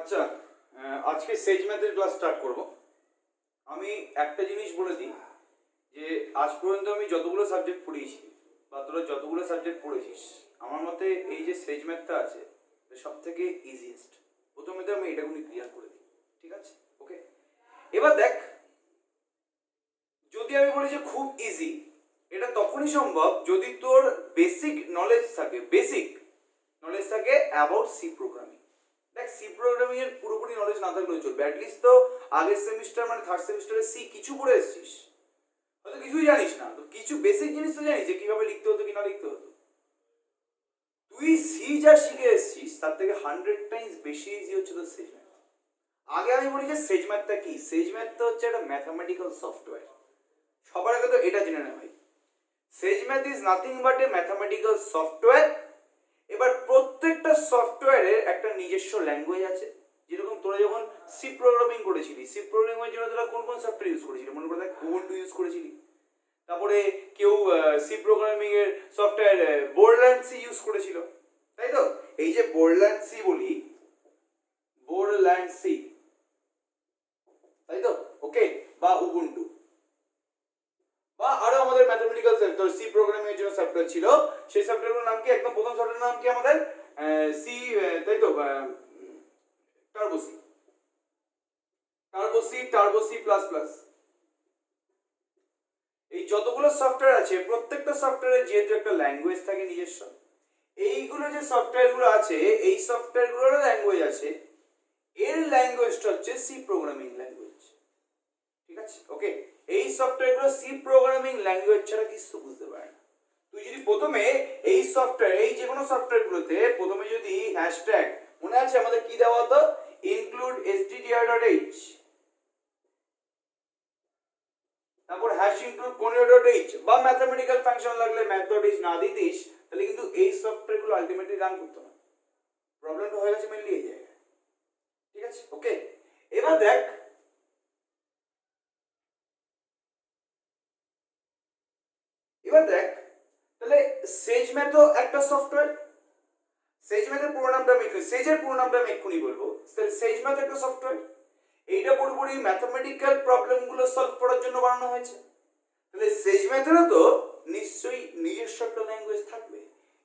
আচ্ছা, আজকে সেজ ম্যাথের ক্লাস স্টার্ট করব। আমি একটা জিনিস বলে দিই যে আজ পর্যন্ত আমি যতগুলো সাবজেক্ট পড়িয়েছি বা তোরা যতগুলো সাবজেক্ট পড়েছিস, আমার মতে এই যে সেজ ম্যাথটা আছে সব থেকে ইজিয়েস্ট। প্রথমে তো আমি এটাগুলি ক্লিয়ার করে দিই, ঠিক আছে? ওকে, এবার দেখ, যদি আমি বলি যে খুব ইজি, এটা তখনই সম্ভব যদি তোর বেসিক নলেজ থাকে অ্যাবাউট সি প্রোগ্রামিং। দেখ, সি প্রোগ্রামিং এর পুরোপুরি নলেজ না থাকলেও চলবে, অ্যাটলিস্ট তো আগের সেমিস্টার মানে থার্ড সেমিস্টারে সি কিছু পড়ে এসেছিস। হয়তো কিছুই জানিস না, তো কিছু বেসিক জিনিস তো জানিস যে কিভাবে লিখতে হতো কি না লিখতে হতো। তুই সি যা শিখে এসেছিস তার থেকে 100 টাইমস বেশি ইজি হচ্ছে তোর সেজ ম্যাথ। আগে আমি বলি যে সেজ ম্যাথটা কি। সেজ ম্যাথটা হচ্ছে একটা ম্যাথামেটিক্যাল সফটওয়্যার। সবার আগে তো এটা জেনে নে ভাই, SageMath is nothing but a mathematical software. এবার প্রত্যেকটা সফটওয়্যারের একটা নিজস্ব ল্যাঙ্গুয়েজ আছে। যেরকম তোরা যখন সি প্রোগ্রামিং করেছিলি, সি প্রোগ্রামিং এর জন্য তোরা কোন কোন সফটওয়্যার ইউজ করেছিলি? মনে করে দেখ, উবুন্টু ইউজ করেছিলি। তারপরে কেউ সি প্রোগ্রামিং এর সফটওয়্যার বোরল্যান্ড সি ইউজ করেছিল, তাই তো? এই যে বোরল্যান্ড সি বলি, বোরল্যান্ড সি, তাই তো? ওকে, বা উবুন্টু, বা আরো আমাদের ম্যাথমেটিক্যাল সফটওয়্যার সি প্রোগ্রামিং এর জন্য সফটওয়্যার ছিল। সেই সফটওয়্যারগুলোর নাম কি? একদম প্রথম সফটওয়্যারের নাম কি আমাদের? সি, তাই তো? Turbo C, turbo C plus plus. এই যতগুলো সফটওয়্যার আছে প্রত্যেকটা সফটওয়্যারের যেহেতু একটা ল্যাঙ্গুয়েজ থাকে নিজস্ব, এইগুলো যে সফটওয়্যারগুলো আছে এই সফটওয়্যারগুলোর ল্যাঙ্গুয়েজ আছে। এর ল্যাঙ্গুয়েজটা হচ্ছে সি প্রোগ্রামিং ল্যাঙ্গুয়েজ, ঠিক আছে? ওকে, এই সফটওয়্যারগুলো সি প্রোগ্রামিং ল্যাঙ্গুয়েজ ছাড়া কিছু বুঝতে পারে না। তুই যদি প্রথমে এই সফটওয়্যার, এই যে কোনো সফটওয়্যারগুলোতে প্রথমে যদি হ্যাশট্যাগ, মনে আছে আমাদের কি দেওয়া হতো? ইনক্লুড stdio.h, তারপর হ্যাশ ইনক্লুড conio.h বা ম্যাথমেটিক্যাল ফাংশন লাগলে math.h না দিতিস, তাহলে কিন্তু এই সফটওয়্যারগুলো আলটিমেটলি রান করতো না। প্রবলেমটা হয়ে গেছে মেনলি এই জায়গায়, ঠিক আছে? ওকে, এবার দেখ, তাহলে সেজ ম্যাথও একটা সফটওয়্যার। সেজ ম্যাথের পুরো নামটা আমি সেজের পুরো নামটা আমি এক্ষুনি বলবো। সেজ ম্যাথ একটা সফটওয়্যার। এইটা পুরোপুরি ম্যাথমেটিক্যাল প্রবলেমগুলো সলভ করার জন্য বানানো হয়েছে। তাহলে সেজ ম্যাথেরও তো নিশ্চয়ই নিজস্ব একটা ল্যাঙ্গুয়েজ থাকবে।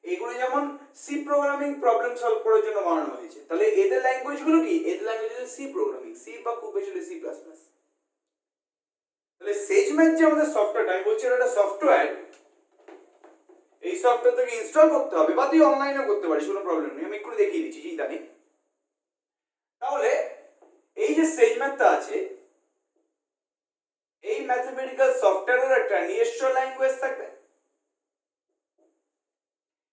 এগুলো যেমন সি প্রোগ্রামিং প্রবলেম সলভ করার জন্য বানানো হয়েছে, তাহলে এদের ল্যাঙ্গুয়েজগুলো কি? এদের ল্যাঙ্গুয়েজ হচ্ছে সি প্রোগ্রামিং, সি বা খুব বেশি হলে সি প্লাস প্লাস। তাহলে সেজ ম্যাথ যে আমাদের সফটওয়্যারটা, আমি বলছি এটা সফটওয়্যার। এই সফটওয়্যারটাকে ইনস্টল করতে হবে বা তুই অনলাইনে করতে পারিস, কোনো প্রবলেম নেই, আমি একটু দেখিয়ে দিচ্ছি, চিন্তা নেই। তাহলে এই যে সেজ ম্যাথটা আছে, এই ম্যাথমেটিক্যাল সফটওয়্যারের একটা নিজস্ব ল্যাঙ্গুয়েজ থাকবে।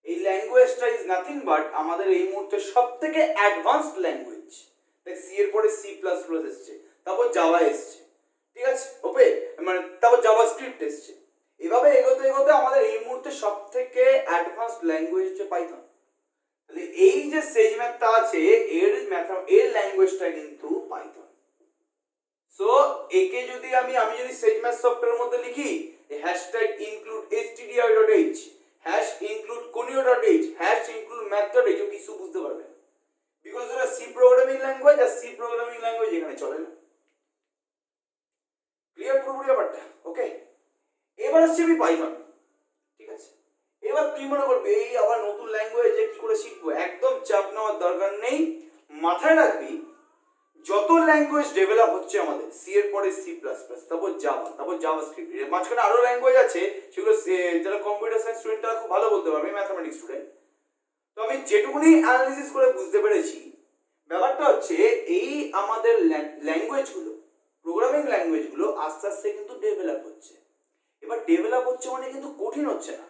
এই ল্যাঙ্গুয়েজটা ইজ নাথিং বাট আমাদের এই মুহূর্তে সবথেকে অ্যাডভান্সড ল্যাঙ্গুয়েজ। দেখ, সি এর পরে সি প্লাস প্লাস এসছে, তারপর জাভা এসছে, ঠিক আছে? ওকে, মানে তারপর জাভাস্ক্রিপ্ট এসছে। এভাবে এগোতে এগোতে আমাদের এই মুহূর্তে সবথেকে অ্যাডভান্সড ল্যাঙ্গুয়েজ হচ্ছে পাইথন। তাহলে এই যে সেজ ম্যাথটা আছে এর ল্যাঙ্গুয়েজটা কিন্তু পাইথন। সো একে যদি আমি যদি সেজ ম্যাথ সফটওয়্যারের মধ্যে লিখি hashtag include stdio.h, hash include conio.h, hash include math.h, ও কিছু বুঝতে পারবে না, বিকজ এটা সি প্রোগ্রামিং ল্যাঙ্গুয়েজ, আর সি প্রোগ্রামিং ল্যাঙ্গুয়েজ এখানে চলে না। ক্লিয়ার পুরোপুরি ব্যাপারটা? ওকে, এবার আসছে আমি পাইথন, ঠিক আছে? এবার তুই মনে করবি এই আবার নতুন ল্যাঙ্গুয়েজে কি করে শিখবো? একদম চাপ নেওয়ার দরকার নেই। মাথায় রাখবি যত ল্যাঙ্গুয়েজ ডেভেলপ হচ্ছে আমাদের, সি এর পরে সি প্লাস প্লাস, তারপর জাভা, তারপর জাভাস্ক্রিপ্ট, এর মাঝখানে আরো ল্যাঙ্গুয়েজ আছে সেগুলো যারা কম্পিউটার সায়েন্স স্টুডেন্ট তারা খুব ভালো বলতে পারবে, ম্যাথমেটিক্স স্টুডেন্ট। তো আমি যেটুকুনি অ্যানালিসিস করে বুঝতে পেরেছি, ব্যাপারটা হচ্ছে এই আমাদের ল্যাঙ্গুয়েজগুলো, প্রোগ্রামিং ল্যাঙ্গুয়েজগুলো আস্তে আস্তে কিন্তু ডেভেলপ হচ্ছে। এবার ডেভেলপ হচ্ছে মানে কিন্তু কঠিন হচ্ছে না।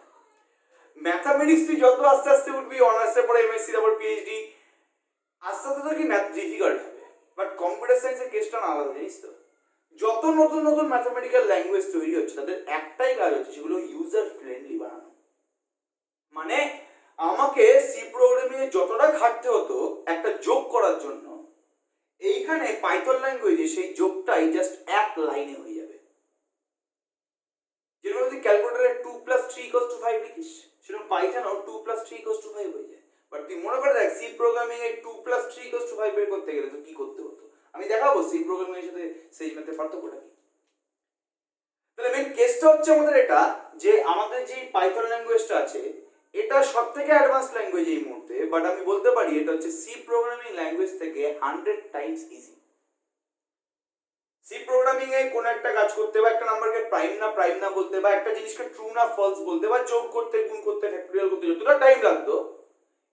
ম্যাথামেটিক্স তুই যত আস্তে আস্তে উঠবি, অনার্সের পরে এমএসসি, তারপর পিএইচডি, আস্তে আস্তে তোর কি ম্যাথ ডিফিকাল্ট হবে। বাট কম্পিউটার সায়েন্সের কেসটা না আলাদা, জানিস তো? যত নতুন নতুন ম্যাথমেটিক্যাল ল্যাঙ্গুয়েজ তৈরি হচ্ছে তাদের একটাই কাজ হচ্ছে সেগুলো ইউজার ফ্রেন্ডলি বানানো। মানে আমাকে সি প্রোগ্রামিং এ যতটা খাটতে হতো একটা যোগ করার জন্য, এইখানে পাইথন ল্যাঙ্গুয়েজে সেই যোগটাই জাস্ট এক লাইনে হয়ে যাবে। যেরকম যদি ক্যালকুলেটরে 2 + 3 = 5 লিখিস, সেরকম পাইথনও 2 + 3 = 5 হয়ে যায়। বাট তুই মনে করে দেখ সি প্রোগ্রামিং এ 2 + 3 = 5 বের করতে গেলে তো কি করতে হতো? আমি দেখাবো সি প্রোগ্রামিং এর সাথে সেজ ম্যাথের পার্থক্যটা কি। তাহলে মেন কেসটা হচ্ছে আমাদের এটা যে আমাদের যে পাইথন ল্যাঙ্গুয়েজটা আছে এটা সবথেকে অ্যাডভান্স ল্যাঙ্গুয়েজ এই মুহূর্তে, বাট আমি বলতে পারি এটা হচ্ছে সি প্রোগ্রামিং ল্যাঙ্গুয়েজ থেকে 100 টাইমস ইজি। সি প্রোগ্রামিং এ কোন একটা কাজ করতে বা একটা নাম্বারকে প্রাইম না বলতে বা একটা জিনিসকে ট্রু না ফলস বলতে বা যোগ করতে গুণ করতে ফ্যাক্টরিয়াল করতে যতটা টাইম লাগতো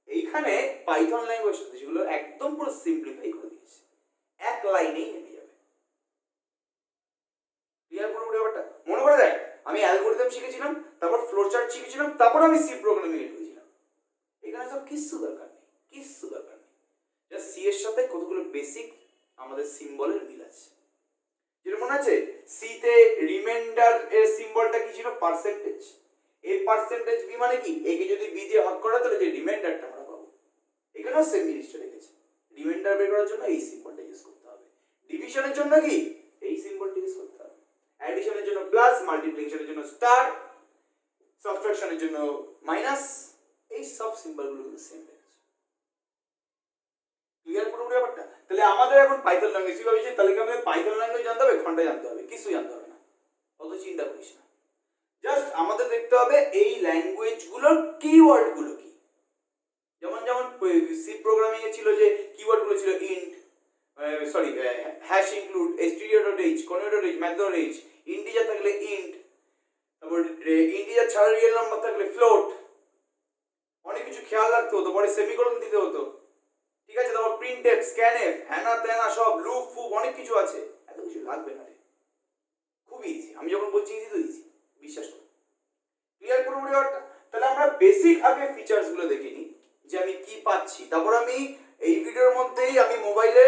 এইখানে পাইথন ল্যাঙ্গুয়েজ সেগুলো একদম পুরো সিম্পলিফাই করে দিয়েছে, এক লাইনেই নেমে যাবে। ক্লিয়ার পুরো ব্যাপারটা? মনে করে দেখ আমি অ্যালগরিদম শিখেছিলাম, তারপর ফ্লোচার্ট শিখেছিলাম, তারপর আমি সি প্রোগ্রামিং এ ঢুকেছিলাম। এখানে সব কিচ্ছু দরকার নেই, কিচ্ছু দরকার নেই। জাস্ট সি এর সাথে কতগুলো বেসিক আমাদের সিম্বলের মিল আছে। যেটা মনে আছে সি তে রিমাইন্ডার এর সিম্বলটা কি ছিল? পার্সেন্টেজ। এই পার্সেন্টেজ বি মানে কি? একে যদি বি দিয়ে ভাগ করা তাহলে যে রিমাইন্ডারটা আমরা পাবো। এখানেও সেম জিনিসটা রেখেছে। রিমাইন্ডার বের করার জন্য এই সিম্বলটা ইউজ করতে হবে। ডিভিশনের জন্য কি? এই সিম্বলটা ইউজ করতে হবে। অ্যাডিশনের জন্য প্লাস, মাল্টিপ্লিকেশনের জন্য স্টার, সাবট্রাকশনের জন্য মাইনাস, এই সব সিম্বলগুলো কিন্তু সেম রেখেছে। ক্লিয়ার পুরো ব্যাপারটা? তাহলে আমাদের এখন পাইথন ল্যাঙ্গুয়েজ কি ভাবছি? তাহলে কি আমাদের পাইথন ল্যাঙ্গুয়েজ জানতে হবে? ঘন্টা জানতে হবে? কিছু জানতে হবে না, অত চিন্তা করিস না। জাস্ট আমাদের দেখতে হবে এই ল্যাঙ্গুয়েজগুলোর কিওয়ার্ডগুলো কি। যেমন সি প্রোগ্রামিং এ ছিল যে কিওয়ার্ডগুলো ছিল int, sorry hash include, stdio.h, conio.h, math.h, integer থাকলে ইন্ট, তারপর ইন্টিজার ছাড়া রিয়েল নাম্বার থাকলে ফ্লোট, অনেক কিছু খেয়াল রাখতে হতো, পরে সেমিকোলন দিতে হতো, ঠিক আছে? তারপর প্রিন্টএফ, স্ক্যানএফ, হ্যানা ত্যানা সব লুপ ফুপ অনেক কিছু আছে, এত কিছু লাগবে না রে, খুব ইজি। আমি যখন বলছি ইজি তো ইজি, বিশ্বাস করো। ক্লিয়ার পুরো ব্যাপারটা? তাহলে আমরা বেসিক আগে ফিচার্স গুলো দেখে নিই যে আমি কি পাচ্ছি, তারপর আমি এই ভিডিওর মধ্যেই আমি মোবাইলে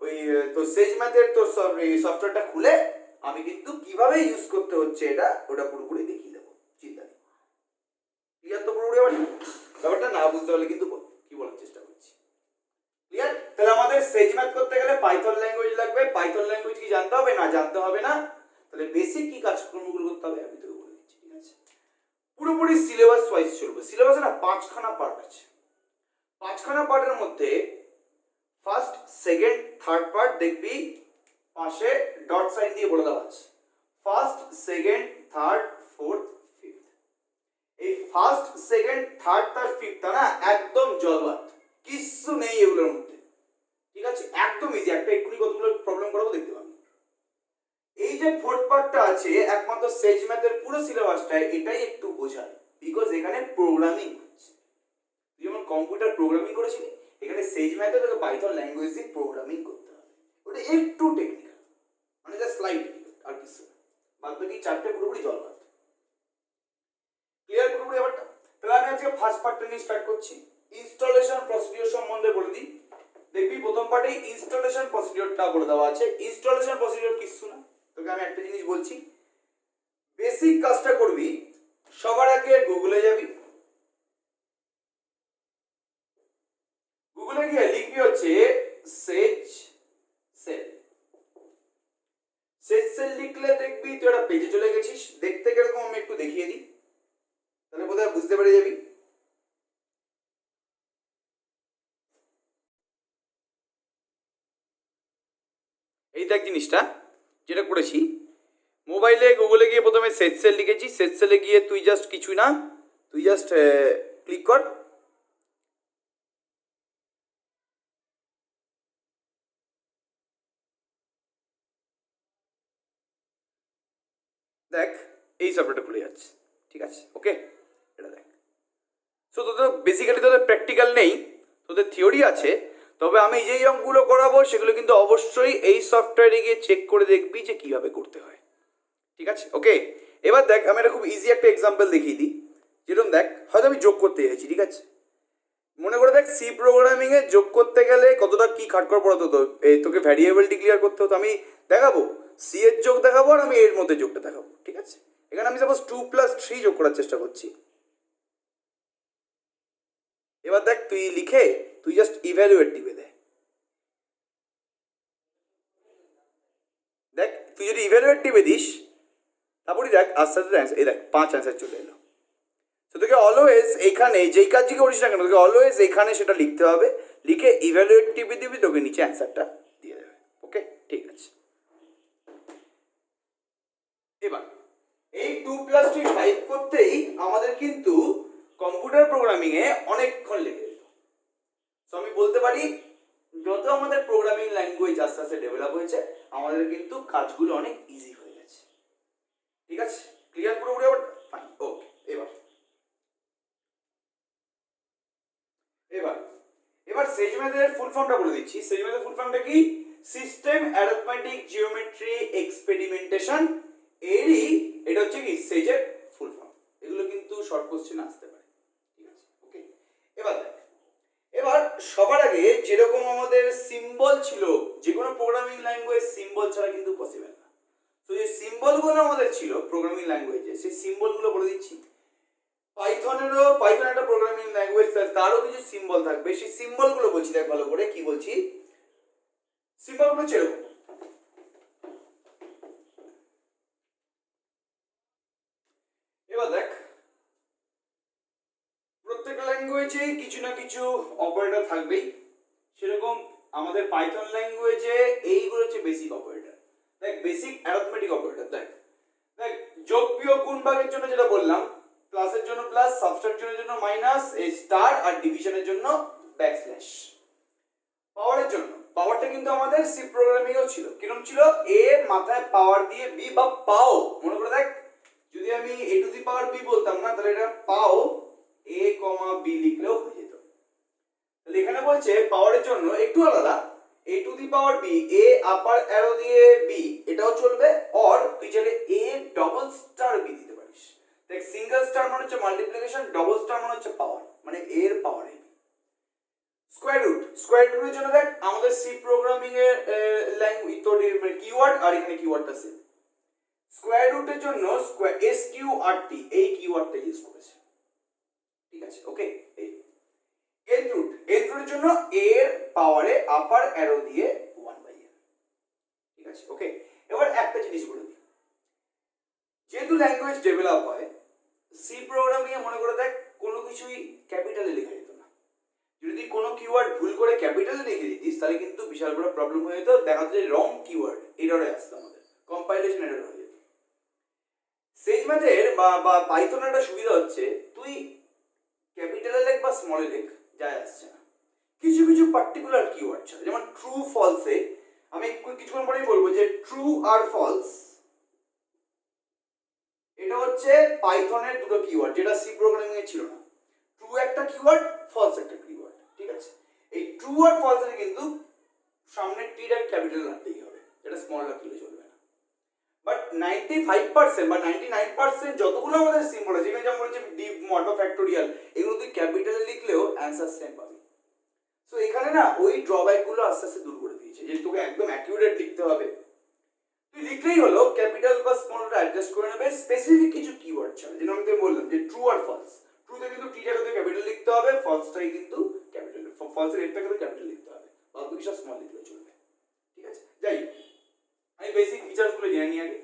ওই তো সেজ ম্যাথের তো সফটওয়্যারটা খুলে আমি কিন্তু কিভাবে ইউজ করতে হচ্ছে এটা ওটা পুরোপুরি দেখিয়ে দেবো, চিন্তা নেই। ক্লিয়ার তো পুরোপুরি? ব্যাপারটা না বুঝতে পারলে কিন্তু কি বলার চেষ্টা করছি। ক্লিয়ার? তাহলে আমাদের সেজ ম্যাথ করতে গেলে পাইথন ল্যাঙ্গুয়েজ লাগবে। পাইথন ল্যাঙ্গুয়েজ কি জানতে হবে? না জানতে হবে না। তাহলে বেসিক কি কাজকর্মগুলো করতে হবে আমি তোকে বলে দিচ্ছি, ঠিক আছে? পুরোপুরি সিলেবাস ওয়াইজ চলবে। সিলেবাসে না 5খানা পার্ট আছে। 5খানা পার্টের মধ্যে ফার্স্ট, সেকেন্ড, থার্ড পার্ট দেখবি পাশে ডট সাইন দিয়ে বলে দেওয়া আছে। First, second, third, fourth, fifth. এই ফার্স্ট, সেকেন্ড, থার্ড আর ফিফথটা না একদম জলবাদ, কিচ্ছু নেই এগুলোর মধ্যে, ঠিক আছে? একদম ইজি। একটা এক্ষুনি কতগুলো প্রবলেম করাবো দেখতে পাবি। এই যে ফোর্থ পার্টটা আছে একমাত্র সেজ ম্যাথের পুরো সিলেবাসটাই এটাই একটু বোঝায়, বিকজ এখানে প্রোগ্রামিং হচ্ছে। তুই যেমন কম্পিউটার প্রোগ্রামিং করেছিলি, এখানে সেজ ম্যাথে তোকে পাইথন ল্যাঙ্গুয়েজ দিয়ে প্রোগ্রামিং করতে হবে। ওটা একটু টেকনিক্যাল, মানে জাস্ট স্লাইড আর কিছু না। বাদ বাকি 4টে পুরোপুরি জলবাদ। ক্লিয়ার পুরোপুরি ব্যাপারটা? তাহলে আমি আজকে ফার্স্ট পার্টটা নিয়ে স্টার্ট করছি। ইনস্টলেশন প্রসিডিওর সম্বন্ধে বলে দিই। দেখবি প্রথম পার্টে ইনস্টলেশন প্রসিডিওরটা বলে দেওয়া আছে। ইনস্টলেশন প্রসিডিওর কিছু না, তোকে আমি একটা জিনিস বলছি, বেসিক কাজটা করবি। সবার আগে গুগলে যাবি, গুগলে গিয়ে লিখবি হচ্ছে সেজ সেল। সেজ সেল লিখলে দেখবি তুই একটা পেজে চলে গেছিস। দেখতে কিরকম আমি একটু দেখিয়ে দিই, তাহলে বোধহয় বুঝতে পেরে যাবি। এই দেখ জিনিসটা যেটা করেছি, মোবাইলে গুগলে গিয়ে প্রথমে সেজ সেল লিখেছি। সেজ সেলে গিয়ে তুই জাস্ট কিছুই না, তুই জাস্ট ক্লিক কর। দেখ এই সফটওয়্যারটা খুলে যাচ্ছে, ঠিক আছে? ওকে, এটা দেখ। সো তোদের বেসিক্যালি তোদের প্র্যাকটিক্যাল নেই, তোদের থিওরি আছে। তবে আমি যেই অঙ্কগুলো করাবো সেগুলো কিন্তু অবশ্যই এই সফটওয়্যারে গিয়ে চেক করে দেখবি যে কীভাবে করতে হয়, ঠিক আছে? ওকে, এবার দেখ আমি একটা খুব ইজি একটা এক্সাম্পল দেখিয়ে দিই। যেরকম দেখ, হয়তো আমি যোগ করতে চাইছি, ঠিক আছে? মনে করে দেখ সি প্রোগ্রামিং এ যোগ করতে গেলে কতটা কি খাটখড় পড়াতে হতো। এই তোকে ভ্যারিয়েবল ডিক্লেয়ার করতে হতো। আমি দেখাবো সি এর যোগ দেখাবো আর আমি এর মধ্যে যোগটা দেখাবো, ঠিক আছে? এখানে আমি সাপোজ 2 + 3 যোগ করার চেষ্টা করছি। এবার দেখ তুই লিখে তুই জাস্ট ইভ্যালুয়েট দিবে। দেখ তুই যদি ইভ্যালুয়েট টিপে দিস তারপরে দেখ আস্তে আস্তে এই দেখ 5 অ্যান্সার চলে এলো। তো তো তোকে অলওয়েজ এখানে যেই কাজই করিস না কেন তোকে অলওয়েজ এখানে সেটা লিখতে হবে, লিখে ইভ্যালুয়েট টিপে দিবি, তোকে নিচে অ্যান্সারটা দিয়ে দেবে। ওকে, ঠিক আছে। এবার এই 2+2=5 করতেই আমাদের কিন্তু কম্পিউটার প্রোগ্রামিং এ অনেকক্ষণ লেগে যেত। তো আমি বলতে পারি যত আমাদের প্রোগ্রামিং ল্যাঙ্গুয়েজ আস্তে আস্তে ডেভেলপ হয়েছে আমাদের কিন্তু কাজগুলো অনেক ইজি হয়ে গেছে। ঠিক আছে, ক্লিয়ার পুরোপুরি? আবার ফাইন, ওকে। এবার সেজ মেথডের ফুল ফর্মটা বলে দিচ্ছি। সেজ মেথডের ফুল ফর্মটা কি? System arithmetic geometry experimentation. এটা হচ্ছে কি সেজের ফুল ফর্ম। এগুলো কিন্তু শর্ট কোশ্চেন আসতে পারে। ঠিক আছে, ওকে। এবার সবার আগে যেরকম আমাদের সিম্বল ছিল, যে কোনো প্রোগ্রামিং ল্যাঙ্গুয়েজ সিম্বল ছাড়া কিন্তু পসিবল না। তো যে সিম্বলগুলো আমাদের ছিল প্রোগ্রামিং ল্যাঙ্গুয়েজে, সেই সিম্বলগুলো বলে দিচ্ছি। পাইথন একটা প্রোগ্রামিং ল্যাঙ্গুয়েজ, তারও কিছু সিম্বল থাকবে। সেই সিম্বলগুলো বলছি, দেখ ভালো করে কি বলছি। সিম্বলগুলো যেরকম, এবার দেখ প্রত্যেকটা ল্যাঙ্গুয়েজে কিছু না কিছু অপারেটর থাকবেই। সেরকম আমাদের পাইথন ল্যাঙ্গুয়েজে এইগুলো হচ্ছে বেসিক অপারেটর। দেখ বেসিক অ্যারিথমেটিক অপারেটর, দেখ দেখ যোগ বিয়োগ গুণ ভাগের জন্য যেটা বললাম, প্লাসের জন্য প্লাস, সাবট্রাকশনের জন্য মাইনাস, এই স্টার, আর ডিভিশনের জন্য ব্যাকস্ল্যাশ। পাওয়ারের জন্য, পাওয়ারটা কিন্তু আমাদের সি প্রোগ্রামিং এও ছিল। কিরকম ছিল? এ মাথায় পাওয়ার দিয়ে বি বা পাও, মনে করে দেখ যদি আমি এ টু দি পাওয়ার বি বলতাম না, তাহলে এটা পাও এ কমা বি লিখলেও হয়ে যেত। তাহলে এখানে বলছে পাওয়ারের জন্য একটু আলাদা, a to the power b, a upper arrow দিয়ে বি, এটাও চলবে। অর তুই চাইলে এ ডবল স্টার বি দিতে পারিস। দেখ সিঙ্গেল স্টার মানে হচ্ছে মাল্টিপ্লিকেশন, ডবল স্টার মানে হচ্ছে পাওয়ার, মানে এর পাওয়ার। স্কয়ার রুটের জন্য দেখ আমাদের সি প্রোগ্রামিং এর ল্যাঙ্গুয়েজ তো কিওয়ার্ড, আর এখানে কিওয়ার্ডটা সেম। স্কয়ার রুটের জন্য এস কিউ আর টি এই কিওয়ার্ডটা ইউজ করেছে। ঠিক আছে, ওকে। nth রুটের জন্য এর পাওয়ারে আপার অ্যারো দিয়ে 1/n। ঠিক আছে, ওকে। এবার একটা জিনিস বলে দিই, যেহেতু ল্যাঙ্গুয়েজ ডেভেলপ হয়, সি প্রোগ্রামিং এ মনে করে দেখ কোনো কিছুই ক্যাপিটালে লেখা যেত না। যদি কোনো কিওয়ার্ড ভুল করে ক্যাপিটালে লিখে দিতিস তাহলে কিন্তু বিশাল বড় প্রবলেম হয়ে যেত। দেখা যাচ্ছে রং কিওয়ার্ড এররে আসতো, আমাদের কম্পাইলেশন এরর হয়ে যেত। সেজ ম্যাথের বা পাইথনের একটা সুবিধা হচ্ছে তুই ক্যাপিটালে লেখ বা স্মলে লেখ, যায় আসছে না। কিছু কিছু পার্টিকুলার কিওয়ার্ড ছাড়া, যেমন ট্রু ফলসে আমি কিছুক্ষণ পরেই বলবো যে ট্রু আর ফলস এটা হচ্ছে পাইথনের দুটো কিওয়ার্ড, যেটা সি প্রোগ্রামিং এ ছিল না। ট্রু একটা কিওয়ার্ড, ফলস একটা কিওয়ার্ড। ঠিক আছে, এই ট্রু আর ফলস এর কিন্তু সামনে টিটা ক্যাপিটাল রাখতেই হবে, এটা স্মল রাখলে চলবে না। বাট 95% বা 99% যতগুলো আমাদের সিম্বল আছে, যেমন বলছে ডিভ মড বা ফ্যাক্টোরিয়াল, এগুলো তুই ক্যাপিটালে লিখলেও অ্যান্সার সেম পাবি। সো এখানে না ওই ড্রব্যাক গুলো আস্তে আস্তে দূর করে দিয়েছে, যে তোকে একদম অ্যাকিউরেট লিখতে হবে। তুই লিখলেই হলো, ক্যাপিটাল বা স্মলটা অ্যাডজাস্ট করে নেবে স্পেসিফিক কিছু কিওয়ার্ড ছাড়া। যেন আমি তোকে বললাম যে ট্রু আর ফলস, ট্রুতে কিন্তু টিটাকে ক্যাপিটাল লিখতে হবে, ফলসটাই কিন্তু ক্যাপিটাল, ফলসের এরটাকে ক্যাপিটাল লিখতে হবে, বাকি সব স্মল লিখলে চলবে। ঠিক আছে, যাই আমি বেসিক ফিচারস গুলো জেনে নিই আগে।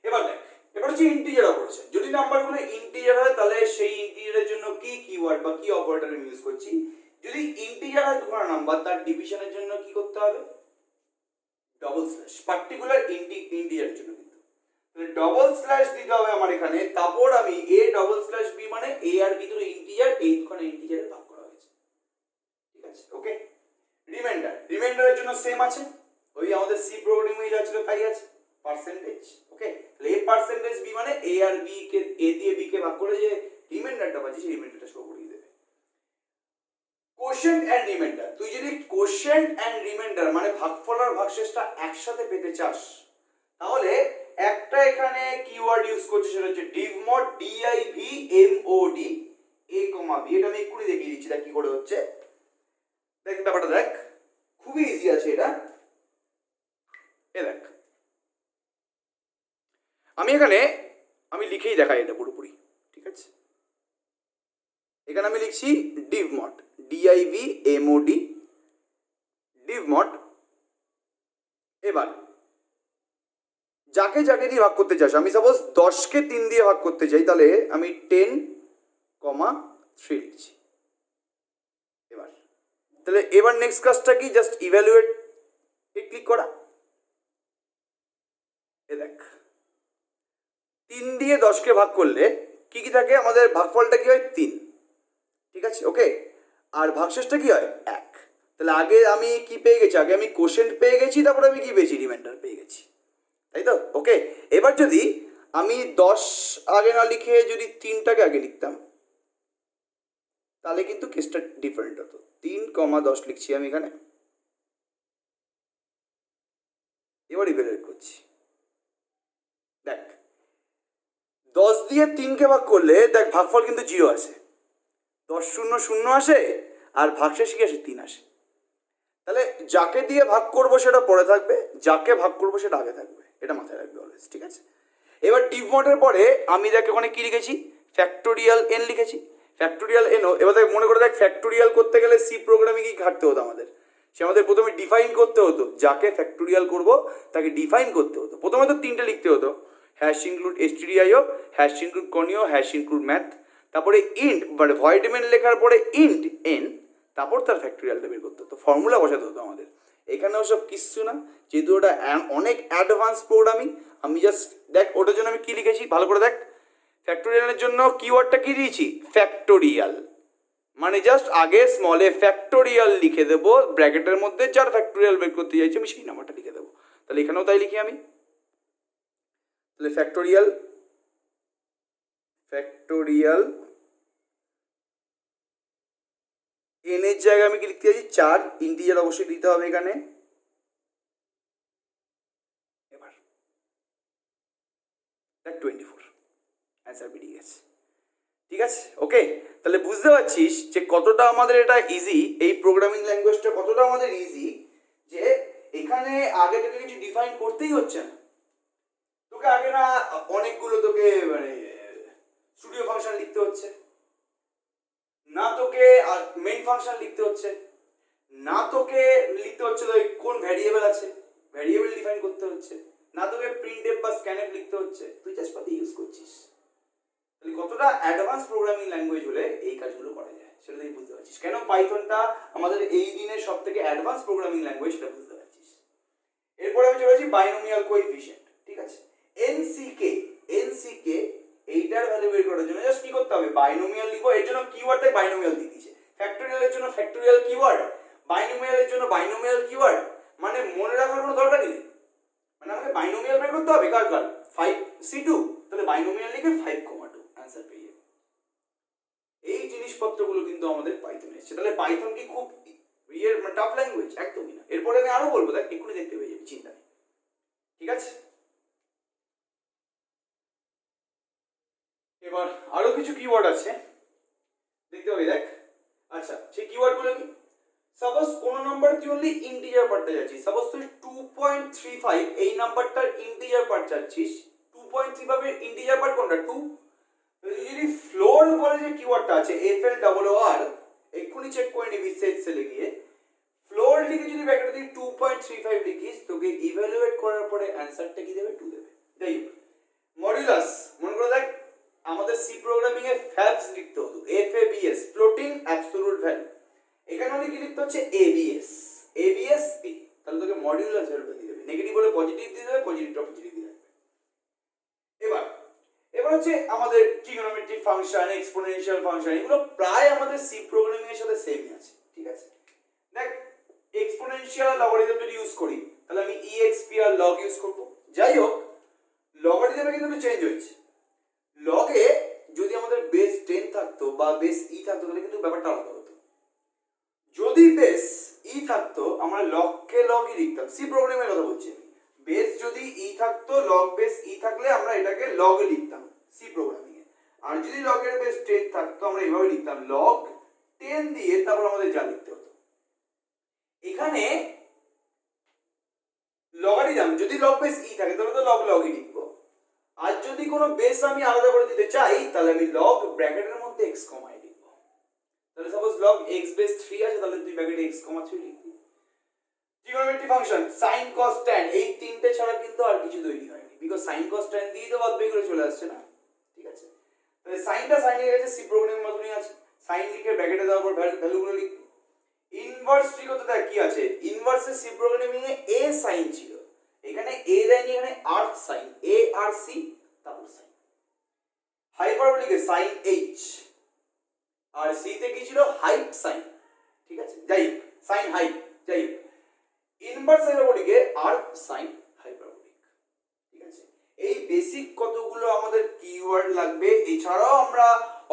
এবার দেখ, এবার হচ্ছে ইন্টিজার অপারেশন। যদি নাম্বারগুলো ইন্টিজার হয় তাহলে সেই ইন্টিজারের জন্য কি কিওয়ার্ড বা কি অপারেটর আমি ইউজ করছি। যদি ইন্টিজার হয় দুটো নাম্বার, তার ডিভিশনের জন্য কি করতে হবে? ডবল স্ল্যাশ, পার্টিকুলার ইন্টিজারের জন্য কিন্তু ডবল স্ল্যাশ দিতে হবে আমার এখানে। তারপর আমি এ ডবল স্ল্যাশ বি মানে এ আর বি দুটো ইন্টিজার, এই দুখানে ইন্টিজারে ভাগ করা হয়েছে। ঠিক আছে, ওকে। রিমাইন্ডারের জন্য সেম আছে, ওই আমাদের সি প্রোগ্রামিং এ যা ছিল তাই আছে, পার্সেন্টেজ। ওকে, তাহলে এ পার্সেন্টেজ বি মানে এ আর বি কে, এ দিয়ে বি কে ভাগ করে যে রিমাইন্ডারটা পাচ্ছি সেই রিমাইন্ডারটা শো করিয়ে দেবে। কোশেন্ট এন্ড রিমাইন্ডার, তুই যদি কোশেন্ট এন্ড রিমাইন্ডার মানে ভাগফল আর ভাগশেষটা একসাথে পেতে চাস, তাহলে একটা এখানে কিওয়ার্ড ইউজ করছি, সেটা হচ্ছে ডিভমড, DIVMOD A, B। এটা আমি এক্ষুনি দেখিয়ে দিচ্ছি দেখ কি করে হচ্ছে। দেখ ব্যাপারটা দেখ, খুবই ইজি আছে এটা। এ দেখ আমি এখানে লিখেই দেখাই এটা পুরোপুরি। ঠিক আছে, এখানে আমি লিখছি ডিভমড, DIVMOD, ডিভমড। এবার যাকে যাকে দিয়ে ভাগ করতে চাস, আমি সাপোজ 10কে 3 দিয়ে ভাগ করতে চাই, তাহলে আমি 10 কমা 3 লিখছি। এবার নেক্সট কাজটা কি, জাস্ট ইভ্যালুয়েট এ ক্লিক করা। এ দেখ 3 দিয়ে 10কে ভাগ করলে কি কি থাকে, আমাদের ভাগফলটা কি হয় 3, ঠিক আছে ওকে। আর ভাগশেষটা কি হয় 1। তাহলে আগে আমি কি পেয়ে গেছি, আগে আমি কোশেন্ট পেয়ে গেছি, তারপরে আমি কি পেয়েছি, রিমাইন্ডার পেয়ে গেছি, তাই তো ওকে। এবার যদি আমি 10 আগে না লিখে যদি 3টাকে আগে লিখতাম তাহলে কিন্তু কেসটা ডিফারেন্ট হতো। 3,10 লিখছি আমি এখানে। এবার ইভ্যালুয়েট করছি। দেখ 10 দিয়ে 3কে ভাগ করলে দেখ ভাগফল কিন্তু 0 আসে, 10 শূন্য 0 আসে, আর ভাগশেষ কি আসে 3 আসে। তাহলে যাকে দিয়ে ভাগ করব সেটা পরে থাকবে, যাকে ভাগ করব সেটা আগে থাকবে, এটা মাথায় রাখবে অলওয়েজ, ঠিক আছে। এবার ডিপ মোডের পরে আমি দেখ ওখানে কি লিখেছি, ফ্যাক্টোরিয়াল এন লিখেছি, ফ্যাক্টোরিয়াল এনও। এবার দেখ মনে করে দেখ ফ্যাক্টোরিয়াল করতে গেলে সি প্রোগ্রামে কি ঘাটতে হতো আমাদের, সে আমাদের প্রথমে ডিফাইন করতে হতো, যাকে ফ্যাক্টোরিয়াল করব তাকে ডিফাইন করতে হতো। প্রথমে তো 3টে লিখতে হতো, hash include stdio, hash include conio, hash include math, তারপরে ইন্ট মানে ভয়েড মেন লেখার পরে ইন্ট এন, তারপর তার ফ্যাক্টোরিয়ালটা বের করতে হতো, ফর্মুলা বসাতে হতো আমাদের। এখানেও সব কিচ্ছু না, যেহেতু ওটা অনেক অ্যাডভান্স প্রোগ্রামিং। আমি জাস্ট দেখ ওটার জন্য আমি কি লিখেছি ভালো করে দেখ, ফ্যাক্টোরিয়ালের জন্য কিওয়ার্ডটা কি দিয়েছি, ফ্যাক্টোরিয়াল, মানে জাস্ট আগে স্মল এ ফ্যাক্টোরিয়াল লিখে দেবো, ব্র্যাকেটের মধ্যে যার ফ্যাক্টোরিয়াল বের করতে চাইছি আমি সেই নাম্বারটা লিখে দেবো। তাহলে এখানেও তাই লিখি আমি, তাহলে ফ্যাক্টোরিয়াল ফ্যাক্টোরিয়াল এন এর জায়গায় আমি কি লিখতে চাইছি 4, ইন্টিজার অবশ্যই দিতে হবে এখানে। এবার দেখ 24 অ্যান্সার বেরিয়ে গেছে, ঠিক আছে ওকে। তাহলে বুঝতে পারছিস যে কতটা আমাদের এটা ইজি, এই প্রোগ্রামিং ল্যাঙ্গুয়েজটা কতটা আমাদের ইজি, যে এখানে আগে থেকে কিছু ডিফাইন করতেই হচ্ছে না তোকে, আগে না অনেকগুলো তোকে মানে স্টুডিও ফাংশন লিখতে হচ্ছে, না তোকে মেইন ফাংশন লিখতে হচ্ছে, না তোকে লিখতে হচ্ছে তো কোন ভ্যারিয়েবল আছে ভ্যারিয়েবল ডিফাইন করতে হচ্ছে, না তোকে প্রিন্টএফ বা স্ক্যানএফ লিখতে হচ্ছে, তুই জাস্ট পাতি ইউজ করছিস। তাহলে কতটা অ্যাডভান্স প্রোগ্রামিং ল্যাঙ্গুয়েজ হলে এই কাজগুলো করা যায় সেটা তুই বুঝতে পারছিস, কেন পাইথনটা আমাদের এই দিনের সব থেকে অ্যাডভান্স প্রোগ্রামিং ল্যাঙ্গুয়েজ সেটা বুঝতে পারছিস। এরপরে আমি চলে আসি বাইনোমিয়াল কোএফিশিয়েন্ট, ঠিক আছে। এনসিকে এইটার ভ্যালু বের করার জন্য জাস্ট কি করতে হবে, বাইনোমিয়াল লিখো, এর জন্য কিওয়ার্ডটাই বাইনোমিয়াল দিয়ে দিয়েছে, ফ্যাক্টোরিয়ালের জন্য ফ্যাক্টোরিয়াল কিওয়ার্ড, বাইনোমিয়ালের জন্য বাইনোমিয়াল কিওয়ার্ড, মানে মনে রাখার কোনো দরকারই নেই, মানে আমাকে বাইনোমিয়াল বের করতে হবে কার কার 5c2, তাহলে বাইনোমিয়াল লিখে 5,2 অ্যান্সার পেয়ে যাবে। এই জিনিসপত্রগুলো কিন্তু আমাদের পাইথনে এসেছে। তাহলে পাইথন কি খুব ইয়ের মানে টাফ ল্যাঙ্গুয়েজ? একদমই না। এরপরে আমি আরো বলবো, দেখ এক্ষুনি দেখতে পেয়ে যাবি, চিন্তা নেই, ঠিক আছে। এবার আরো কিছু কিওয়ার্ড আছে দেখতে পাবি, দেখ। আচ্ছা সেই কিওয়ার্ড গুলো কি, সাপোজ কোন নাম্বার তুই অনলি ইন্টিজার পার্টটা যাচ্ছিস, সাপোজ তুই 2.35 এই নাম্বারটার ইন্টিজার পার্ট চাচ্ছিস, 2.35 এর ইন্টিজার পার্ট কোনটা 2, যদি ফ্লোর বলে যে কিওয়ার্ডটা আছে FLOOR, এক্ষুনি চেক করে নিবি সেট সেলে গিয়ে, ফ্লোর লিখে যদি ব্র্যাকেটে তুই 2.35 লিখিস, তোকে ইভ্যালুয়েট করার পরে অ্যানসারটা কি দেবে 2 দেবে। যাই হোক, মডুলাস মনে করে দেখ আমাদের সি প্রোগ্রামিং এ ফ্যাবস লিখতে হতো, FABS ফ্লোটিং অ্যাবসলিউট ভ্যালু, এখানে আমাদের কি লিখতে হচ্ছে ABS পি, তাহলে তোকে মডুলাস ভ্যালুটা দিয়ে দেবে, নেগেটিভ হলে পজিটিভ দিয়ে দেবে, পজিটিভটা পজিটিভ দিয়ে দেবে। এবার হচ্ছে আমাদের ট্রিগোনোমেট্রিক ফাংশন, এক্সপোনেনশিয়াল ফাংশন, এগুলো প্রায় আমাদের সি প্রোগ্রামিং এর সাথে সেমই আছে, ঠিক আছে। দেখ এক্সপোনেনশিয়াল লগারিদম যদি ইউজ করি তাহলে আমি exp আর log ইউজ করব। যাই হোক, লগারিদমে কিন্তু একটু চেঞ্জ হয়েছে, লগে যদি আমাদের বেস 10 থাকতো বা বেস ই থাকতো তাহলে কিন্তু ব্যাপারটা আলাদা হতো। যদি বেস ই থাকতো আমরা লগকে লগই লিখতাম, সি প্রোগ্রামের কথা বলছি, বেস যদি ই থাকতো, লগ বেস ই থাকলে আমরা এটাকে লগ লিখতাম সি প্রোগ্রামিং এ, আর যদি লগের বেস 10 থাকতো আমরা এইভাবে লিখতাম লগ 10 দিয়ে তারপর আমাদের যা লিখতে হতো। এখানে লগারিদম যদি লগ বেস ই থাকে তাহলে তো লগ লগই লিখবো, আর যদি কোনো বেস আমি আলাদা করে দিতে চাই তাহলে আমি লগ ব্র্যাকেটের মধ্যে x, i লিখবো। তাহলে সাপোজ লগ x বেস 3 আছে, তাহলে তুই ব্র্যাকেটে x, 3 লিখবি। Trigonometry function sin cos tan, এই তিনটে ছাড়া কিন্তু আর কিছু তৈরি হয়নি, বিকজ sin cos tan দিয়ে তো বাদ বাকি করে চলে আসছে না, ঠিক আছে। তাহলে সাইনটা সাইন লিখে গেছে, সি প্রোগ্রামের মতনই আছে, সাইন লিখে ব্র্যাকেটে দেওয়ার পর ভ্যালুগুলো লিখবি। ইনভার্স ট্রিকতে দেখ কি আছে, ইনভার্সে সি প্রোগ্রামিং এ এ সাইন ছিল, এখানে এ দেয়নি, এখানে আর সাইন, এ আর সি তারপর সাইন। হাইপারবোলিকে সাইন এইচ, আর সি তে কি ছিল, হাইপ সাইন, ঠিক আছে, যাই সাইন হাইপ, যাই ইনভার্স হাইপারবোলিকে আর সাইন হাইপারবোলিক, ঠিক আছে। এই বেসিক কতগুলো আমাদের কিওয়ার্ড লাগবে, এছাড়াও আমরা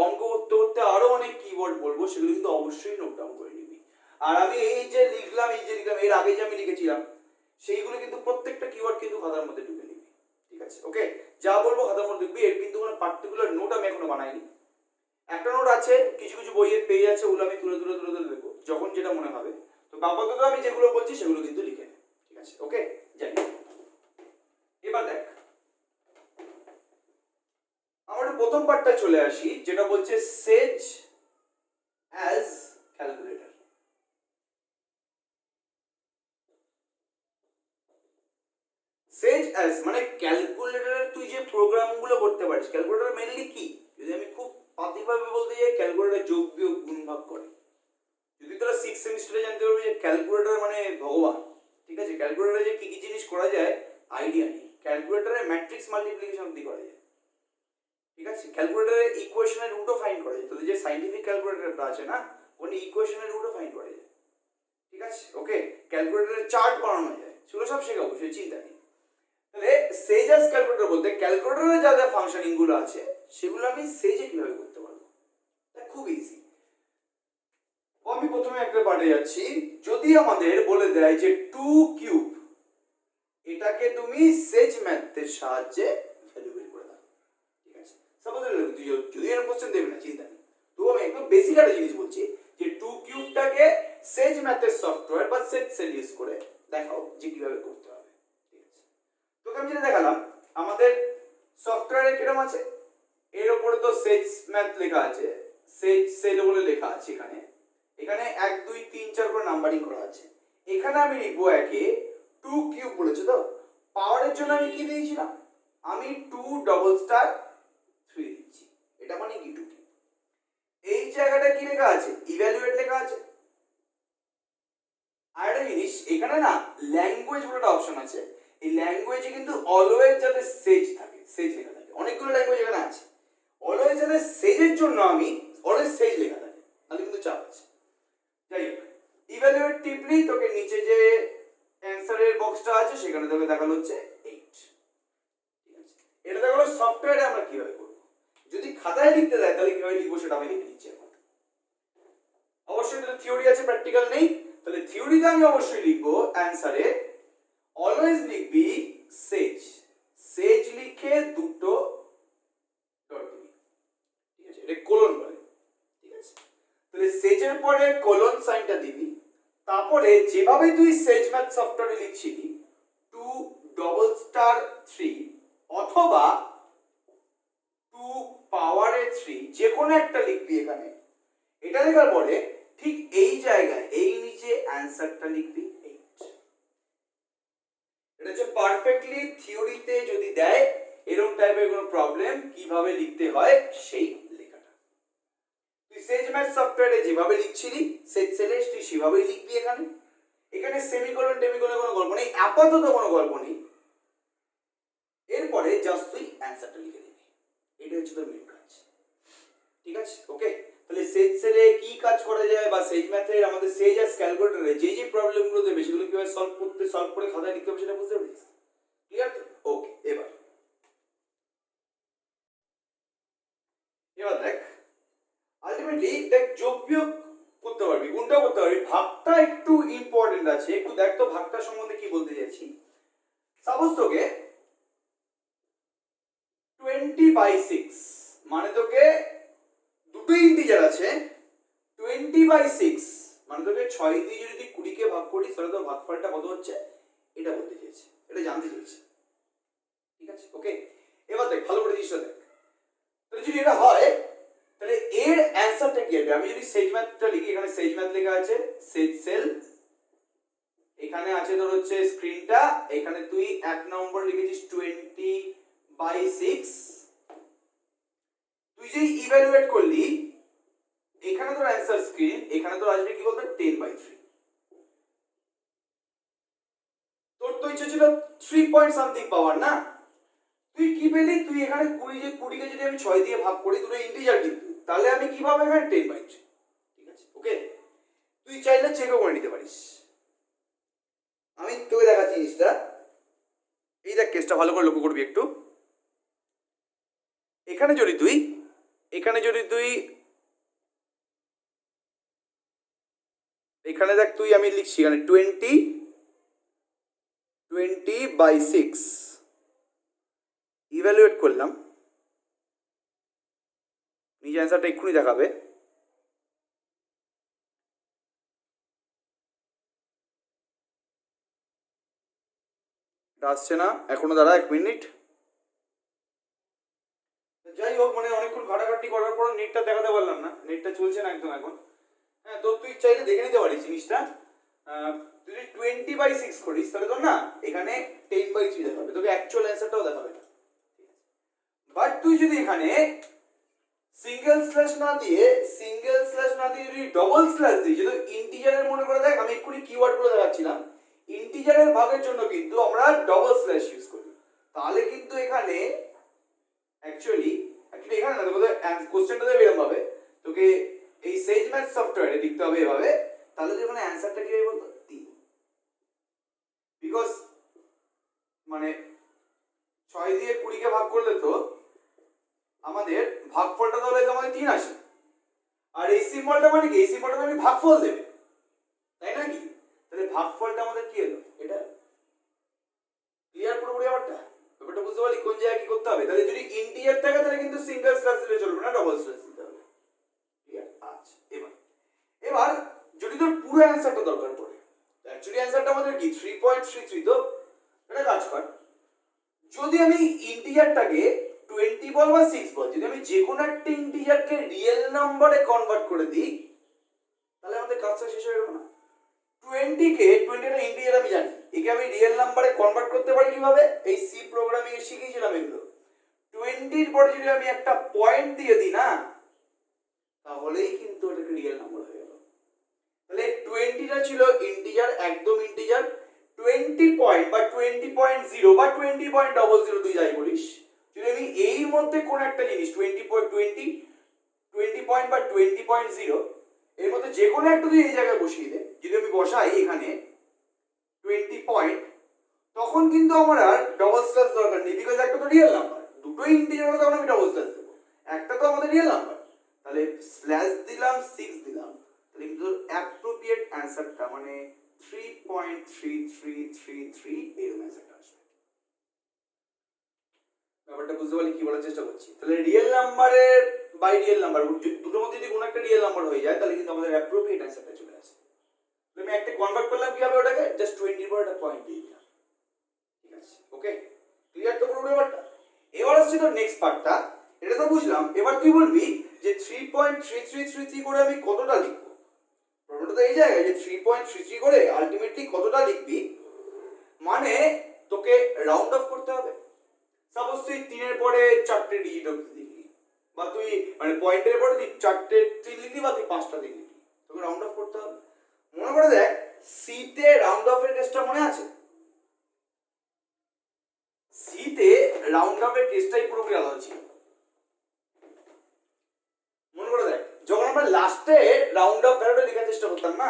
অঙ্ক করতে করতে আরো অনেক কিওয়ার্ড বলবো, সেগুলো কিন্তু অবশ্যই নোট ডাউন করে নিবি। আর আমি এই যে লিখলাম এর আগে যে আমি লিখেছিলাম সেইগুলো কিন্তু প্রত্যেকটা কিওয়ার্ড কিন্তু খাতার মধ্যে ঢুকে নিবি, ঠিক আছে, ওকে। যা বলবো খাতার মধ্যে লিখবি, এর কিন্তু কোনো পার্টিকুলার নোট আমি এখনো বানাইনি। একটা নোট আছে, কিছু কিছু বইয়ের পেজ আছে, ওগুলো আমি তুলে তুলে তুলে তুলে লিখবো যখন যেটা মনে হবে। তো আপাতত আমি যেগুলো বলছি সেগুলো কিন্তু লিখে নে, ঠিক আছে, ওকে। যাই, এবার দেখ আমরা প্রথম পার্টটা চলে আসি, যেটা বলছে সেজ অ্যাজ ক্যালকুলেটর। সেজ অ্যাজ মানে ক্যালকুলেটরে তুই যে প্রোগ্রামগুলো করতে পারিস, ক্যালকুলেটর মেইনলি কি, যদি আমি খুব পাতিভাবে বলতে যাই, ক্যালকুলেটর যোগ বিয়োগ গুণ ভাগ করে। যদি তোরা 6 সেমিস্টারে জানতে পারবি যে ক্যালকুলেটর মানে ভগবান, ঠিক আছে, ক্যালকুলেটরে যে কি কি জিনিস করা যায় আইডিয়া নেই। ক্যালকুলেটরে ম্যাট্রিক্স মাল্টিপ্লিকেশন অবধি করা যায়, ঠিক আছে, ক্যালকুলেটরে ইকুয়েশনের রুটও ফাইন্ড করা যায়, তোদের যে সাইন্টিফিক ক্যালকুলেটরটা আছে না, ওখানে ইকুয়েশনের রুটও ফাইন্ড করা যায়, ঠিক আছে, ওকে। ক্যালকুলেটরে চার্ট বানানো যায়, সেগুলো সব শেখাবো, সেই চিন্তা নেই। তাহলে সেজ অ্যাজ ক্যালকুলেটর বলতে ক্যালকুলেটরে যা যা ফাংশনিং গুলো আছে সেগুলো আমি সেজে কিভাবে করতে পারবো, খুব ইজি। আমি প্রথমে একটা পার্টে যাচ্ছি, যদি আমাদের বলে দেয় যে 2 কিউব, এটাকে তুমি সেজ ম্যাথের সাহায্যে ভ্যালু বের করে দাও, ঠিক আছে। সাপোজ যদি এরকম কোশ্চেন দেবে না, চিন্তা নেই, তো আমি একদম বেসিক একটা জিনিস বলছি যে 2 কিউবটাকে সেজ ম্যাথের সফটওয়্যার বা সেজ সেল ইউজ করে দেখাও যে কিভাবে করতে হবে, ঠিক আছে। তোকে আমি যেটা দেখালাম আমাদের সফটওয়্যারে কিরকম আছে, এর উপরে তো সেজ ম্যাথ লেখা আছে, সেজ সেল বলে লেখা আছে, এখানে এখানে 1 2 3 4 করে নাম্বারিং করা আছে। এখানে আমি লিখবো একে 2 কিউব বলেছে, তো পাওয়ারের জন্য আমি কি দিয়েছিলাম, আমি 2 ডবল স্টার 3 দিচ্ছি, এটা মানে কি 2 কিউব। এই জায়গাটা কি লেখা আছে, ইভ্যালুয়েট লেখা আছে। আর একটা জিনিস, এখানে না ল্যাঙ্গুয়েজ বলে একটা অপশন আছে, এই ল্যাঙ্গুয়েজে কিন্তু অলওয়েজ যাতে সেজ থাকে, সেজ লেখা থাকে, অনেকগুলো ল্যাঙ্গুয়েজ এখানে আছে, অলওয়েজ যাতে সেজের জন্য আমি অলওয়েজ সেজ লেখা থাকে, তাহলে কিন্তু চাপ আছে। যাই হোক, ইভ্যালুয়েট টিপলি তোকে নিচে যে অ্যানসারের বক্সটা আছে সেখানে তোকে দেখানো হচ্ছে 8, ঠিক আছে। এটা দেখালো সফটওয়্যারে আমরা কিভাবে করব, যদি খাতায় লিখতে দেয় তাহলে কিভাবে লিখবো সেটা আমি লিখে নিচ্ছি এখন। অবশ্যই এটা থিওরি আছে, প্র্যাকটিক্যাল নেই, তাহলে থিওরিতে আমি অবশ্যই লিখবো অ্যানসারে অলওয়েজ লিখবি সেজ, সেজ লিখে দুটো ডট দিবি, ঠিক আছে, এটা কোলন বলে, ঠিক আছে। তাহলে সেজের পরে কোলন সাইনটা দিবি, তারপরে যেভাবে তুই সেজ ম্যাথ সফটওয়্যারে লিখছিলি 2 ডবল স্টার 3 অথবা 2 পাওয়ারে 3, যে কোনো একটা লিখবি এখানে। এটা লেখার পরে ঠিক এই জায়গায় এই নিচে অ্যানসারটা লিখবি 8। এটা হচ্ছে পারফেক্টলি থিওরিতে যদি দেয় এরকম টাইপের কোনো প্রবলেম কিভাবে লিখতে হয় সেই লেখাটা তুই সেজ ম্যাথ সফটওয়্যারে যেভাবে লিখছিলি সেজ সেলে তুই সেভাবেই লিখবি। এখানে এখানে সেমিকোলন টেমিকোলন কোনো গল্প নেই, আপাতত কোনো গল্প নেই। এরপরে জাস্ট তুই অ্যানসারটা লিখে দিবি, এটা হচ্ছে তোর মেন কাজ, ঠিক আছে, ওকে। তাহলে সেজ সেলে কি কাজ করা যায় বা সেজ ম্যাথে আমাদের সেজ অ্যাজ ক্যালকুলেটরে যে যে প্রবলেমগুলো দেবে সেগুলো কিভাবে সলভ করে খাতায় লিখতে হবে সেটা বুঝতে পেরেছিস, ক্লিয়ার তো? ওকে। এবার দেখ আলটিমেটলি দেখ যোগ বিয়োগ করতে পারবি, গুণটা করতে পারবি, ভাগটা একটু ইম্পর্টেন্ট আছে, একটু দেখ তো ভাগটা সম্বন্ধে কি বলতে যাচ্ছি। সাপোজ তোকে 20/6 মানে তোকে দুটো ইন্টিজার আছে, 20/6 মানে তোকে 6 দিয়ে যদি 20 কে ভাগ করিস তাহলে তোর ভাগফলটা কত হচ্ছে এটা বলতে চেয়েছে, এটা জানতে চেয়েছে, ঠিক আছে, ওকে। এবার দেখ ভালো করে জিনিসটা দেখ, তাহলে যদি এটা হয় তাহলে এর অ্যানসারটা কি হবে। আমি যদি সেজ ম্যাথটা লিখি, এখানে সেজ ম্যাথ লেখা আছে, সেজ সেল এখানে আছে তোর হচ্ছে স্ক্রিনটা, এখানে তুই 1 নম্বর লিখেছিস 20/6, তুই তুই যেই ইভ্যালুয়েট করলি এখানে তোর অ্যান্সার স্ক্রিন, এখানে তোর আসবে কি বলতো 10/3। তোর তো ইচ্ছে ছিল 3 পয়েন্ট সামথিং পাওয়ার না, তুই কি পেলি? তুই এখানে 20 কে যদি আমি 6 দিয়ে ভাগ করি, দুটো ইন্টিজার কিন্তু, তাহলে আমি কি পাবো এখানে 10/3। ঠিক আছে, ওকে। তুই চাইলে চেকও করে নিতে পারিস। আমি তোকে দেখাচ্ছি জিনিসটা। এই দেখ, কেসটা ভালো করে লক্ষ্য করবি একটু। এখানে যদি তুই এখানে দেখ, তুই আমি লিখছি এখানে 20/6 ইভ্যালুয়েট করলাম, নিজে অ্যান্সারটা এক্ষুনি দেখাবে। আসছে না এখনো, দাঁড়া 1 মিনিট। যাই হোক, মানে অনেকক্ষণ ঘাটাঘাটি করার পর নেটটা দেখাতে পারলাম না, নেটটা চলছে না একদম এখন। হ্যাঁ, তো তুই চাইলে দেখে নিতে পারিস জিনিসটা। তুই যদি 20/6 করিস তাহলে তোর না এখানে 10/3 দেখাবে, তোকে অ্যাকচুয়াল অ্যান্সারটাও দেখাবে না। বাট তুই যদি এখানে সিঙ্গেল স্ল্যাশ না দিয়ে যদি ডবল স্ল্যাশ দিই, যেহেতু ইন্টিজারের মনে করে দেখ, আমি এক্ষুনি কিওয়ার্ড গুলো দেখাচ্ছিলাম, ইন্টিজারের ভাগের জন্য কিন্তু আমরা ডবল স্ল্যাশ ইউজ করি, তাহলে কিন্তু এখানে অ্যাকচুয়ালি এখানে না, তোকে কোশ্চেনটা দেবে এরকম ভাবে, তোকে এই সেজ ম্যাথ সফটওয়্যারে লিখতে হবে এভাবে, তাহলে তুই মানে অ্যান্সারটা কি হবে বলতো 3। বিকজ মানে 6 দিয়ে 20 কে ভাগ করলে তো আমাদের ভাগফলটা তাহলে আমাদের 3 আসে, আর এই সিম্বলটা মানে কি, এই সিম্বলটা মানে ভাগফল দেবে, তাই না কি? তাহলে ভাগফলটা আমাদের কি হলো, এটা ক্লিয়ার পুরোপুরি ব্যাপারটা বুঝতে পারলি কোন জায়গায় কি করতে হবে? তাহলে যদি ইন্টিজার থাকে তাহলে কিন্তু সিঙ্গেল স্ল্যাশ দিলে চলবে না, ডবল স্ল্যাশ দিতে হবে। ক্লিয়ার? আচ্ছা, এবার যদি তোর পুরো অ্যান্সারটা দরকার পড়ে, অ্যাকচুয়ালি অ্যান্সারটা আমাদের কি 3.33, তো এটা কাজ কর, যদি আমি ইন্টিজারটাকে 20 বল বা 6 বল, যদি আমি যে কোনো একটা ইন্টিজারকে রিয়েল নম্বরে কনভার্ট করে দিই, তাহলে আমাদের কাজটা শেষ হয়ে গেল না? 20টা ইন্টিজার আমি জানি, একে আমি রিয়েল নাম্বারে কনভার্ট করতে পারি কিভাবে? এই সি প্রোগ্রামিং এ শিখিয়েছিলাম এগুলো। 20 পরে যদি আমি একটা পয়েন্ট দিয়ে দিই না, তাহলেই কিন্তু এটাকে রিয়েল নাম্বার হয়ে গেল। তাহলে 20টা ছিল ইন্টিজার, একদম ইন্টিজার। 20 পয়েন্ট বা 20.0 বা 20.00 তুই যাই বলিস, যদি আমি এই মধ্যে কোন একটা জিনিস 20 পয়েন্ট বা 20.0 এর মধ্যে যে কোনো একটা তুই এই জায়গায় বসিয়ে দে, যদি আমি বসাই এখানে 20 পয়েন্ট, তখন কিন্তু আমার আর ডবল স্ল্যাশ দরকার নেই, বিকজ একটা তো রিয়েল নাম্বার, দুটোই ইন্টিজার হলে তখন আমি ডবল স্ল্যাশ দেবো, একটা তো আমাদের রিয়েল নাম্বার। তাহলে স্ল্যাশ দিলাম, 6 দিলাম, তাহলে কিন্তু অ্যাপ্রোপ্রিয়েট অ্যান্সারটা মানে 3.3333 এরকম অ্যান্সারটা আসবে। ব্যাপারটা বুঝতে পারলি কি বলার চেষ্টা করছি? তাহলে রিয়েল নাম্বারের বাই রিয়েল নাম্বার, দুটোর মধ্যে যদি কোনো একটা রিয়েল নাম্বার হয়ে যায়, তাহলে কিন্তু আমাদের অ্যাপ্রোপ্রিয়েট অ্যান্সারটা চলে আসে। আমি একটা কনভার্ট করলাম কিভাবে, ওটাকে জাস্ট 20 পর একটা পয়েন্ট দিয়ে দিলাম। ঠিক আছে, ওকে, ক্লিয়ার তো পুরো ব্যাপারটা? এবার আসছে তোর নেক্সট পার্টটা, এটা তো বুঝলাম। এবার তুই বলবি যে 3.3333 করে আমি কতটা লিখবো? প্রবলেমটা তো এই জায়গায় যে 3.33 করে আলটিমেটলি কতটা লিখবি, মানে তোকে রাউন্ড অফ করতে হবে। সাপোজ তুই 3 এর পরে 4টে ডিজিট অবধি লিখলি, বা তুই মানে পয়েন্টের পরে তুই 4টে 3 লিখলি, বা তুই 5টা লিখলি, তোকে রাউন্ড অফ করতে হবে। মনে করে দেখ, সিতে রাউন্ড অফের কেসটা মনে আছে? সিতে রাউন্ড অফের কেসটাই পুরোপুরি আলাদা ছিল। মনে করে দেখ, যখন আমরা লাস্টে রাউন্ড অফ ভ্যালুটা লেখার চেষ্টা করতাম না,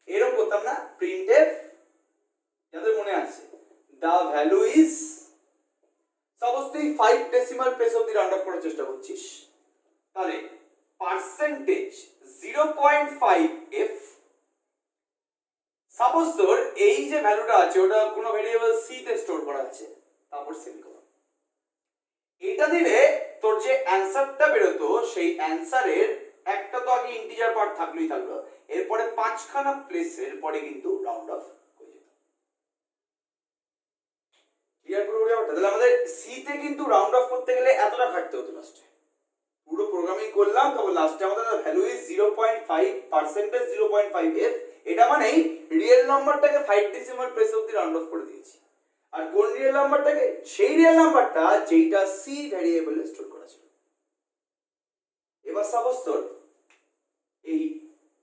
এরকম করতাম না, প্রিন্টএফ, যাদের মনে আছে, দা ভ্যালু ইজ, সাপোজ তুই 5 ডেসিমাল প্লেস অবধি রাউন্ড অফ করার চেষ্টা করছিস, তাহলে পার্সেন্টেজ 0.5f, সাপোজ তোর এই যে ভ্যালুটা আছে ওটা কোনো ভেরিয়েবল সি তে স্টোর করা আছে, তারপর সেমিকোলন, এটা দিলে তোর যে অ্যানসারটা বেরোতো সেই অ্যানসারের একটা তো আগে ইন্টিজার পার্ট থাকলোই থাকলো, এরপরে 5খানা প্লেসের পরে কিন্তু রাউন্ড অফ হয়ে যেত। ক্লিয়ার পুরো ব্যাপারটা? তাহলে আমাদের সি তে কিন্তু রাউন্ড অফ করতে গেলে এতটা খাটতে হতো লাস্টে। পুরো প্রোগ্রামিং করলাম, তারপর লাস্টে আমাদের ভ্যালু ইজ 0.5, পার্সেন্টেজ 0.5f, এটা মানেই রিয়েল নাম্বারটাকে 5 ডেসিমাল প্লেস অবধি রাউন্ড অফ করে দিয়েছি। আর কোন রিয়েল নাম্বারটাকে? সেই রিয়েল নাম্বারটা যেটা সি ভ্যারিয়েবলে স্টোর করা ছিল। এবার সাপোজ তোর এই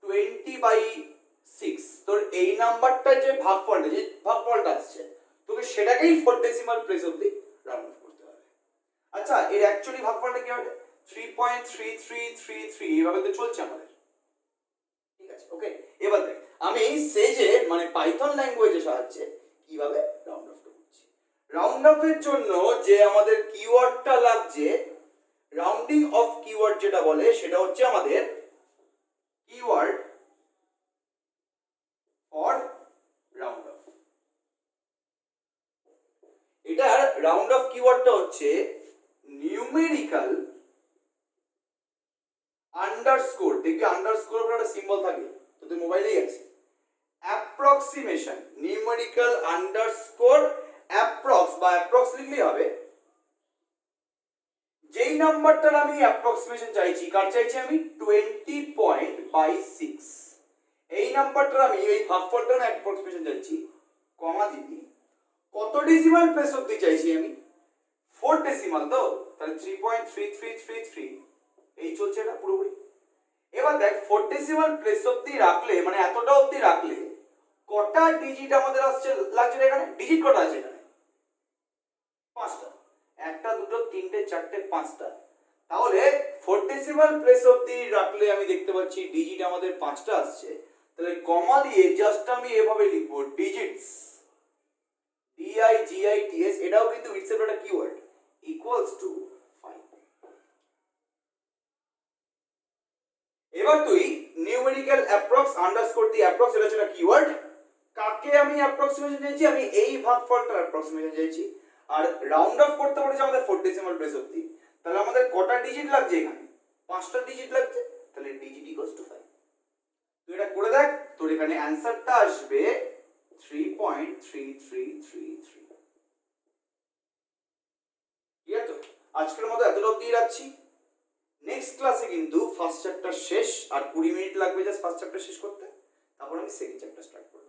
20/6 তোর এই নাম্বারটা যে ভাগফলটা আসছে তোকে সেটাকেই 4 ডেসিমাল প্লেস অবধি রাউন্ড অফ করতে হবে। আচ্ছা এর অ্যাকচুয়ালি ভাগফলটা কি হবে? 3.3333 এইভাবে তো চলছে আমাদের, ঠিক আছে? ওকে, এবার দেখ আমি সেজে মানে পাইথন ল্যাঙ্গুয়েজের সাহায্যে কিভাবে রাউন্ড অফ করছি। রাউন্ড অফের জন্য যে আমাদের কিওয়ার্ডটা লাগছে, রাউন্ডিং অফ কিওয়ার্ড যেটা বলে সেটা হচ্ছে আমাদের কিওয়ার্ড ফর রাউন্ড অফ। এটার রাউন্ড অফ কিওয়ার্ডটা হচ্ছে নিউমেরিক্যাল আন্ডারস্কোর, দেখবি আন্ডারস্কোর উপরে একটা সিম্বল থাকে, তোদের মোবাইলেই আছে, অ্যাপ্রক্সিমেশন, নিউমেরিক্যাল আন্ডারস্কোর অ্যাপ্রক্স বা অ্যাপ্রক্স লিখলেই হবে। যেই নাম্বারটার আমি অ্যাপ্রক্সিমেশন চাইছি, কার চাইছি আমি? 20.6, এই নাম্বারটার আমি এই ভাগফলটার অ্যাপ্রক্সিমেশন চাইছি, কমা দিবি কত ডেসিমাল প্লেস অবধি চাইছি আমি? 4 ডেসিমাল, তো তাহলে 3.3333 এই চলছে এটা পুরোপুরি। এবার দেখ 4 ডেসিমাল প্লেস অবধি রাখলে মানে এতটা অবধি রাখলে কটা ডিজিট আমাদের আসছে লাগছে এখানে? ডিজিট কটা আছে এখানে? 5টা, 1টা 2টো 3টে 4টে 5টা। তাহলে 4 ডেসিমাল প্লেস অবধি রাখলে আমি দেখতে পাচ্ছি ডিজিট আমাদের 5টা আসছে। তাহলে কমা দিয়ে জাস্ট আমি এভাবে লিখবো ডিজিটস, DIGITS, এটাও কিন্তু ইটসেলফ একটা কিওয়ার্ড, ইকুয়ালস টু 5। এবার তুই নিউমেরিক্যাল অ্যাপ্রক্স আন্ডারস্কোর দি অ্যাপ্রক্স, এটা হচ্ছে একটা কিওয়ার্ড। কাকে আমি অ্যাপ্রক্সিমেশন চাইছি? আমি এই ভাগফলটার অ্যাপ্রক্সিমেশন চাইছি। আর রাউন্ড অফ করতে পারছি আমাদের 4 ডেসিমাল প্লেস অবধি। তাহলে আমাদের কটা ডিজিট লাগছে এখানে? 5টা ডিজিট লাগছে, তাহলে ডিজিট ইকুয়ালস টু 5। তুই এটা করে দেখ, তোর এখানে অ্যানসারটা আসবে 3.3333। ঠিক আছে, আজকের মতো এতটা অবধি রাখছি। নেক্সট ক্লাসে কিন্তু ফার্স্ট চ্যাপ্টার শেষ, আর 20 মিনিট লাগবে জাস্ট ফার্স্ট চ্যাপ্টার শেষ করতে, তারপর আমি সেকেন্ড চ্যাপ্টার স্টার্ট করব।